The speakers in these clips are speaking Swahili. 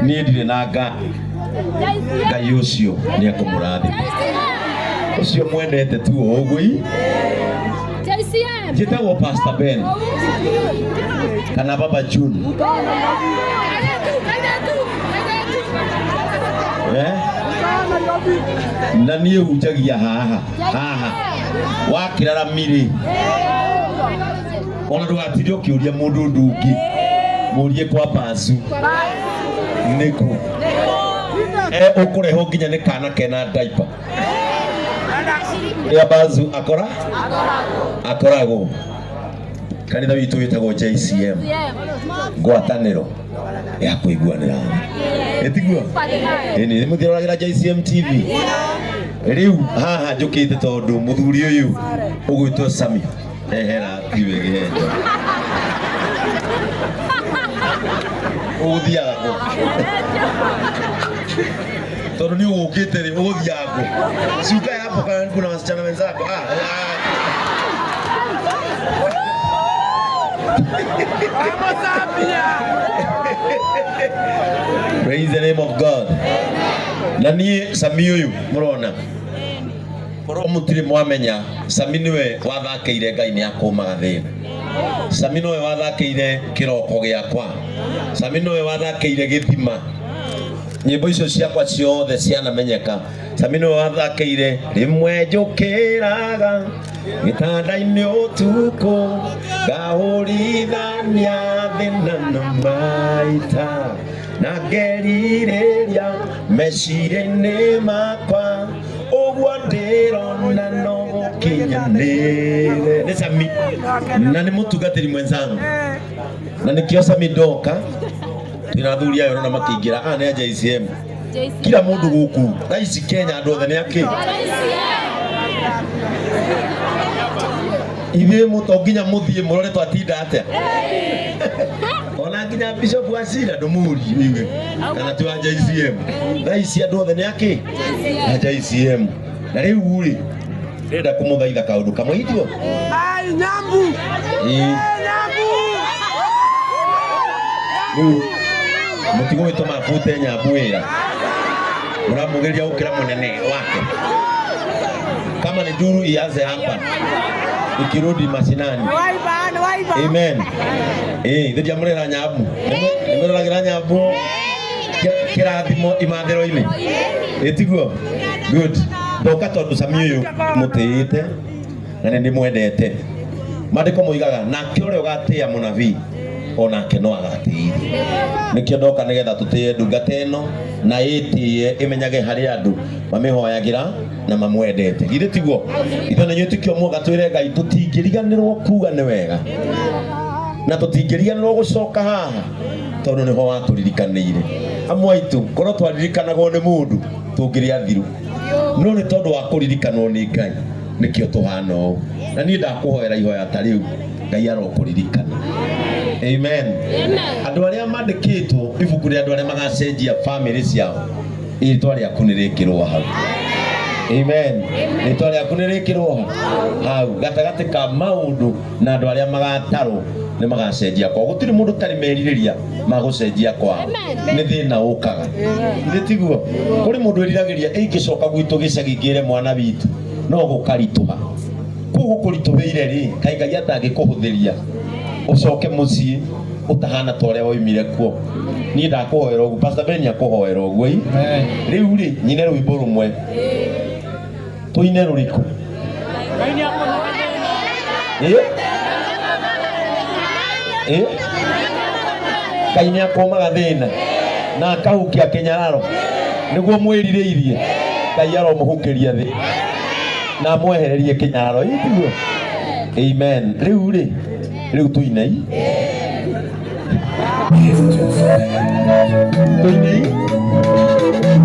Niĩ ndirĩ na Ngai ũcio nĩ akũmũrathima. Ũcio mwendete tu ũguo. Njĩtagwo Pastor Ben kana Baba June. Na niĩ hunjagia haha wakĩrara miri ona ndũgatinde ũkĩũria mũndũ ũndũ ũngĩ, mũrie kwa Bazu nĩkũ ũkũrehwo nginya nĩ kana kena diaper ya Bazu akoragwo kanitha witũ wĩtagwo JCM, ngwatanĩro ya kũiguanĩra. Etiguo nĩ mũthĩragĩra JCM TV. Rĩu haha njũkĩte tondũ mũthuri ũyũ ũgwĩtwo Sami ehera tiwe gĩhendo ũgũthiaga kũ tondũ nĩ ũgũkĩte rĩ ũgũthiaga kũ? Si ukae hapo kuna wasichana wenzako. Praise the name of God. Na niĩ Sami ũyũ mũrona korwo mũtirĩ mwamenya, Sami nĩwe wathakĩire Ngai nĩ akũmaga thĩna. Sami nĩwe wathakĩire kĩroko gĩakwa. Sami nĩwe wathakĩire gĩthima. Nyĩmbo icio ciakwa ciothe cianamenyeka. Sami nĩwe wathakĩire rĩmwe njũkĩraga gĩtanda-inĩ ũtukũ ngahũrithania thĩna na maita na ngerirĩria meciria-inĩ makwa ũguo ndĩrona no gũkinyanĩre. Nĩ Sami na nĩ mũtungatĩri mwenzangu, na nĩkĩo Sami ndoka twĩna athuri aya ũrona makĩingĩra nĩ a JCM. Kila mũndũ gũkũ raici Kenya andũ othe nĩ akĩ ithuĩ mũtonginya mũthiĩ mũrore twatinda atĩa. Ona nginya Bishop Wasira ndũmũrie kana twa JCM. Raici andũ othe nĩ akĩ a JCM. Na rĩu rĩ ndĩrenda kũmũthaitha kaũndũ kamwe ithuo. Nyambu mũtigo wĩtũma bute Nyambu wĩra mũramũgeria gũkĩra mũnene wake. Kama ni duru ianze hapa ikirudi mashinani. Amen. Ndio murera Nyambu nimureragira Nyambu kirathimo imathero-inĩ. Etiguo good ndoka tondu Sami ũyũ mũtĩĩte na nĩ ndĩmwendete. Maandĩko moigaga nake ũrĩa ũgatĩĩa mũnabii onake no agatĩĩre. Nĩkĩo ndoka nĩgetha tũtĩe ndungata ĩno na ĩtĩe ĩmenyage harĩ andũ mamĩhoyagĩra na mamwendete. Githĩ tiguo? Ithuĩ nĩ twĩtĩkio mũga twĩre Ngai tũtingĩriganĩrwo kuuga nĩ wega na tũtingĩriganĩrwo gũcoka haha tondũ nĩho watũririkanĩire. Amwe aitũ korwo twaririkanagwo nĩ mũndũ tũngĩrĩ athiru, no nĩ tondũ wa kũririkanwo nĩ Ngai nĩkĩo tũhana ũũ. Na niĩ ndakũhoera ihoya ta rĩu Ngai arokũririkana. Amen. Andũ arĩa mandĩkĩtwo ibuku rĩa andũ arĩa magacenjia family ciao, rĩtwa rĩaku nĩ rĩkĩrwo hau. Amen. Rĩtwa rĩaku nĩ rĩkĩrwo hau gatagatĩ ka maũndũ na andũ arĩa magatarwo nĩ magacenjia kwao. Gũtirĩ mũndũ tarĩ merirĩria magũcenjia kwao, nĩ thĩna ũkaga. Githĩ tiguo? Kũrĩ mũndũ eriragĩria ingĩcoka gwitũ gĩcagi ngĩre mwana witũ no gũkaritũha. Kũu gũkũritũhĩire rĩ, kaĩ Ngai atangĩkũhũthĩria ucoke muciĩ utahana ta ũrĩa woimire kuo. Niĩ ndakũhoera ũguo, Pastor Ben akũhoera ũguo. Rĩu rĩ nyine rwĩmbo rũmwe tũine rũrĩkũ? Ngai nĩ akũmaga thĩna na akahukia kĩnyararo nĩguo mwĩrirĩirie. Ngai aromũhukĩria thĩ na mwehererie kĩnyararo. Itiguo? Amen. Rĩu tũinei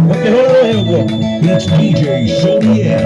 ũkĩhũrwo ũguo. It's DJ Solier.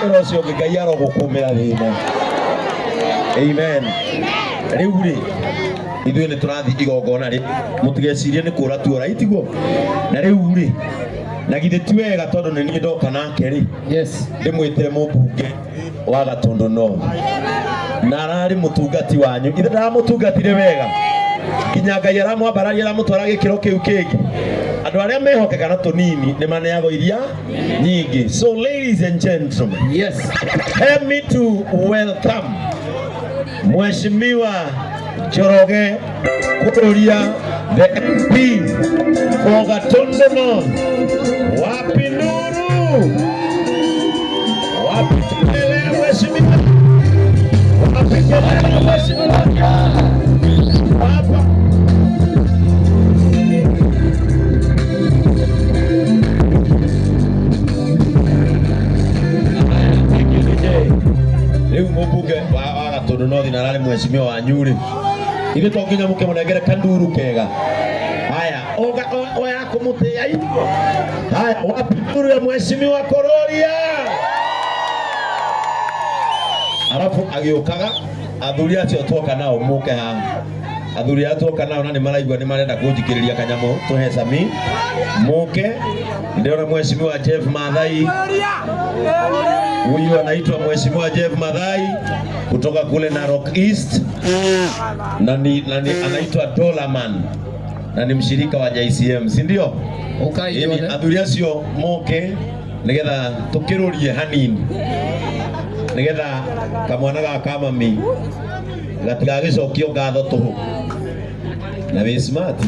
rocio ngai arogukumira thina. Amen. Riu ri ithuĩ nĩ tũrathiĩ igongona rĩ, mũtigecirie nĩ kũra tu right go. Na rĩu rĩ, na githĩ ti wega tondũ nĩ niĩ ndoka nake rĩ, ndĩmwĩtĩre mũmbunge wa Gatundu North na ararĩ mũtungati wanyu, ithe ndaramũtungatire wega nginya Ngai aramwambararia aramũtwara gĩkĩro kĩu kĩngĩ. Andũ arĩa mehokeka na tũnini nĩ maneagwo iria nyingĩ. So ladies and gentlemen, help me to welcome Mheshimiwa Njoroge Kuria, the MP for Gatundu North. Wapi nuru? Wapi kelele mheshimiwa? Wapi kelele mheshimiwa? Hapa. Leo mbunge wa Gatundu North na rale mheshimiwa wa Nyuri. Ile tonginya muke munegere kanduru kega. Haya, oya kumutea hivyo. Haya, wapi nduru ya mheshimiwa Kuria? Alafu agiokaga athuri acio twoka nao muke ha. Athuri acio twoka nao na ni maraigwa ni marenda kunjikiriria kanyamo tuhe Sami. Muke ndio mheshimiwa Jeff Mathai. Huyu anaitwa mheshimiwa Jeff Mathai kutoka kule Narok East. Na anaitwa Dolaman na ni mshirika wa JCM, si ndio? Okay, athuri acio moke nigetha tukirurie hanini nigetha kamwana ga kamami gatigagicokio ngatho tuhu na we smart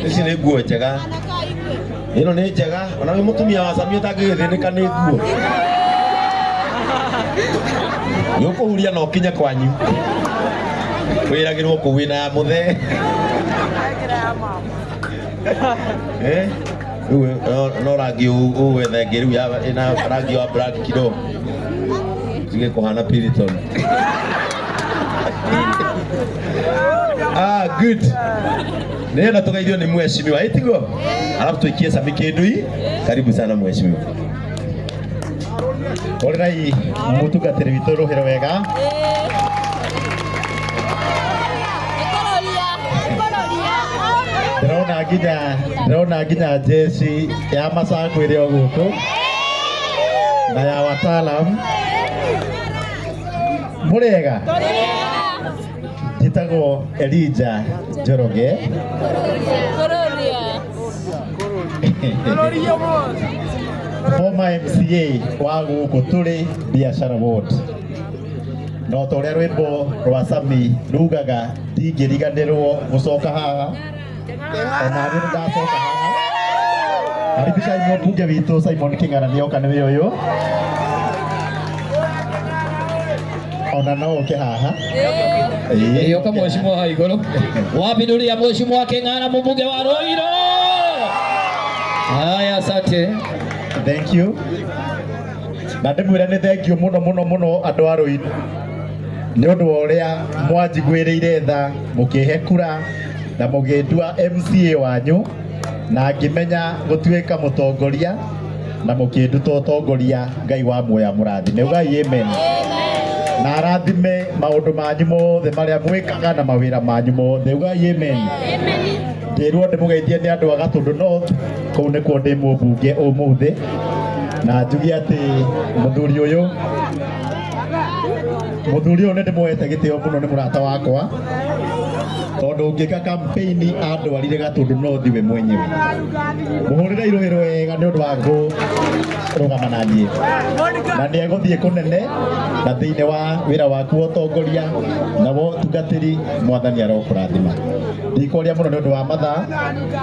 ici nĩ nguo njega, ĩno nĩ njega, ona we mũtumia wa Sami ũtangĩgĩthĩnĩka nĩ nguo nĩũkũhuria na ũkinye kwanyu wĩragĩrwo kũu wĩna mũthee no rangi ũwethe ngĩrĩu ĩna rangi wa black kidogo tige kũhana Piriton. Good. Nenda tukaithio ni mheshimiwa itigo. Alafu tuikie Sami Kĩndũi. Karibu sana mheshimiwa. Orai mũtungatĩri witũ rũhĩro wega. Ndĩrona nginya jeci ya macango ĩrĩ o gũkũ na ya wataalam. Mũrĩega? Njĩtagwo Elijah Njoroge. Former MCA wa gũkũ tũrĩ Biashara Ward. No ta ũrĩa rwĩmbo rwa Sami rugaga ndingĩriganĩrwo gũcoka haha. Ona rĩu ndacoka haha. Aribisha mũmbunge witũ Simon Kĩng'ara nĩoka nĩwe ũyũ. Ona no ũke haha. Yoka mheshimiwa wa igũrũ. Wapi ndũri ya mheshimiwa Kĩng'ara mũmbunge wa Ruiru? Haya, asante. Thank you. Na ndĩmwĩre nĩ thengiũ mũno andũ a Ruiru nĩ ũndũ wa ũrĩa mwanjiguĩrĩire tha mũkĩhe kura na mũgĩndua MCA wanyu na ngĩmenya gũtuĩka mũtongoria na mũkĩnduta ũtongoria. Ngai wa muoya mũrathime. Ugai amen. Na arathime maũndũ manyu mothe marĩa mwĩkaga na mawĩra manyu mothe. Ugai amen. Ngĩrwo ndĩmũgeithie nĩ andũ a Gatundu North, kũu nĩkuo ndĩ mũmbunge ũmũthĩ, na njuge atĩ mũthuri ũyũ nĩ ndĩmuoete gĩtĩo mũno, nĩ mũrata wakwa tondũ ũngĩka campaign andwarire Gatundu North we mwenyewe. Mũhũrĩre irũhĩro wega nĩ ũndũ wa kũrũgama na niĩ na nĩ egũthiĩ kũnene na thĩinĩ wa wĩra waku wa ũtongoria na wa ũtungatĩri. Mwathani arokũrathima. Ndikũria mũno nĩ ũndũ wa mathaa,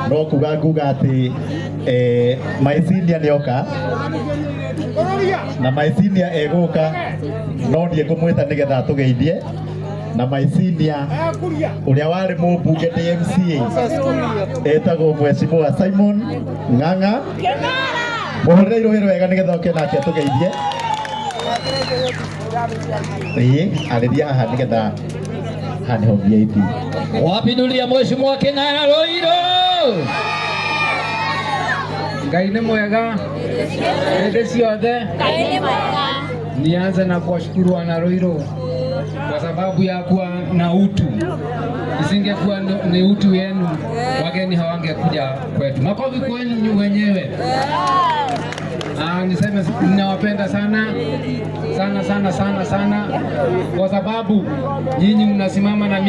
no kuga nguga atĩ my senior nĩoka na my senior egũka, no niĩ ngũmwĩta nĩgetha tũgeithie na my senior ũrĩa warĩ mũmbunge ndĩ MCA etagwo mheshimiwa Simon Ng'ang'a. Mũhũrĩre irũhĩro wega nĩgetha oke nake tũgeithie. Arĩria haha nĩgetha haha nĩho VIP. Wapi ndũri ya mheshimiwa Kĩng'ara Ruiru? Ngai nĩ mwega hĩndĩ ciothe. Nianze na kuwashukuru wana Ruiru kwa sababu ya kuwa na utu. Isingekuwa ni utu wenu, wageni hawangekuja kwetu. Makofi kwenu wenyewe. Niseme ninawapenda sana sana kwa sababu nyinyi mnasimama na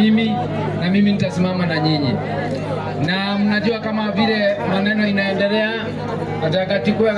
mimi nitasimama na nyinyi, na mnajua kama vile maneno inaendelea atakachukua